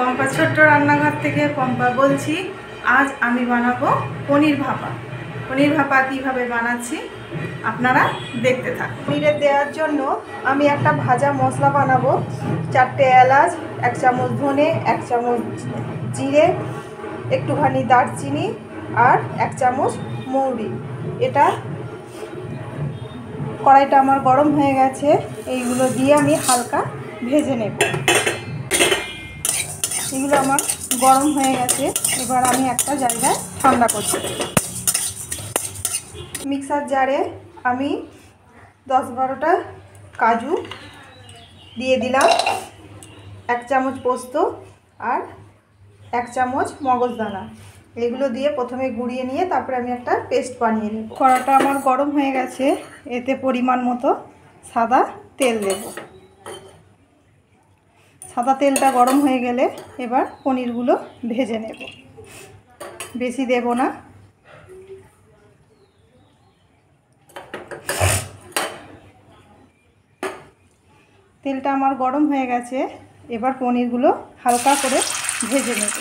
পম্পা ছোট্ট রান্নাঘর থেকে পম্পা বলছি। আজ আমি বানাবো পনির ভাপা। পনির ভাপা কীভাবে বানাচ্ছি আপনারা দেখতে থাকুন। পনিরে দেওয়ার জন্য আমি একটা ভাজা মশলা বানাবো। 4টে এলাচ, 1 চামচ ধনে, 1 চামচ জিরে, একটুখানি দারচিনি আর 1 চামচ মৌরি। এটা কড়াইটা আমার গরম হয়ে গেছে, এইগুলো দিয়ে আমি হালকা ভেজে নেব। এগুলো আমার গরম হয়ে গেছে, এবার আমি একটা জায়গায় ঠান্ডা করতে দেব। মিক্সার জারে আমি 10-12টা কাজু দিয়ে দিলাম, 1 চামচ পোস্ত আর 1 চামচ মগজদানা। এগুলো দিয়ে প্রথমে গুঁড়িয়ে নিয়ে তারপরে আমি একটা পেস্ট বানিয়ে নেব। কড়াটা আমার গরম হয়ে গেছে, এতে পরিমাণ মতো সাদা তেল দেব। সাদা তেলটা গরম হয়ে গেলে এবার পনিরগুলো ভেজে নেব, বেশি দেব না। তেলটা আমার গরম হয়ে গেছে, এবার পনিরগুলো হালকা করে ভেজে নেব।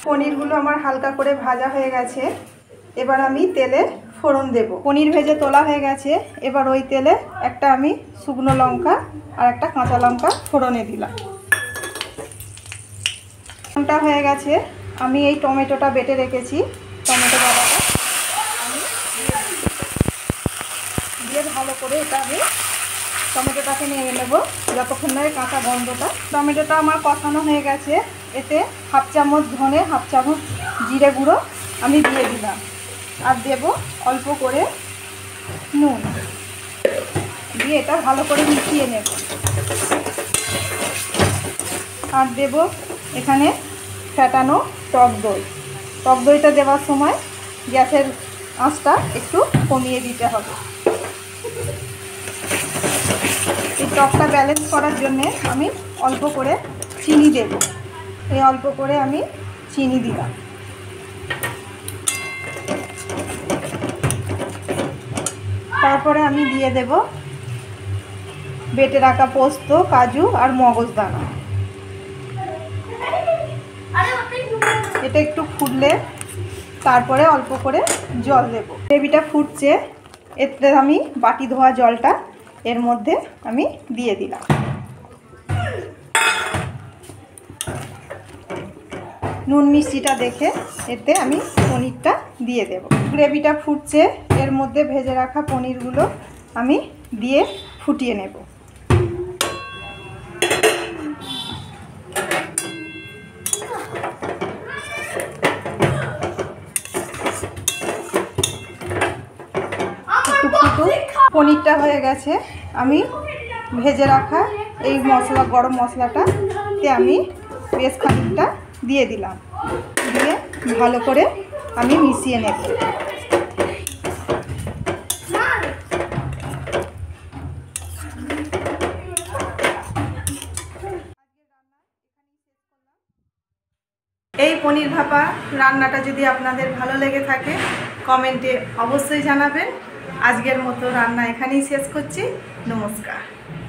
পনিরগুলো আমার হালকা করে ভাজা হয়ে গেছে, এবার আমি তেলে ফোড়ন দেব। পনির ভেজে তোলা হয়ে গেছে, এবার ওই তেলে একটা আমি শুকনো লঙ্কা আর একটা কাঁচা লঙ্কা ফোড়নে দিলাম। ফোড়নটা হয়ে গেছে, আমি এই টমেটোটা বেটে রেখেছি, টমেটো বাটাটা আমি দিয়ে ভালো করে এটা আমি টমেটোটাকে নিয়ে নেব যতক্ষণ না কাঁচা গন্ধটা। টমেটোটা আমার কষানো হয়ে গেছে, এতে 1/2 চামচ ধনে, 1/2 চামচ জিরে গুঁড়ো আমি দিয়ে দিলাম আর দেব অল্প করে নুন দিয়ে এটা ভালো করে মিশিয়ে নেব। আর দেব এখানে ফেটানো টক দই। টক দইটা দেওয়ার সময় গ্যাসের আঁচটা একটু কমিয়ে দিতে হবে। এই টকটা ব্যালেন্স করার জন্যে আমি অল্প করে চিনি দেব। এই অল্প করে আমি চিনি দিলাম। তারপরে আমি দিয়ে দেব বেটে রাখা পোস্ত, কাজু আর মগজদানা। এটা একটু ফুটলে তারপরে অল্প করে জল দেব। গ্রেভিটা ফুটছে, এতে আমি বাটি ধোয়া জলটা এর মধ্যে আমি দিয়ে দিলাম। নুন মিষ্টিটা দেখে এতে আমি পনিরটা দিয়ে দেব। গ্রেভিটা ফুটছে, এর মধ্যে ভেজে রাখা পনিরগুলো আমি দিয়ে ফুটিয়ে নেব। একটু ফুটুক। পনিরটা হয়ে গেছে, আমি ভেজে রাখা এই মশলা, গরম মশলাটাতে আমি বেশ খানিকটা দিয়ে দিলাম, দিয়ে ভালো করে আমি মিশিয়ে নেব। এই পনির ভাপা রান্নাটা যদি আপনাদের ভালো লেগে থাকে কমেন্টে অবশ্যই জানাবেন। আজকের মতো রান্না এখানেই শেষ করছি। নমস্কার।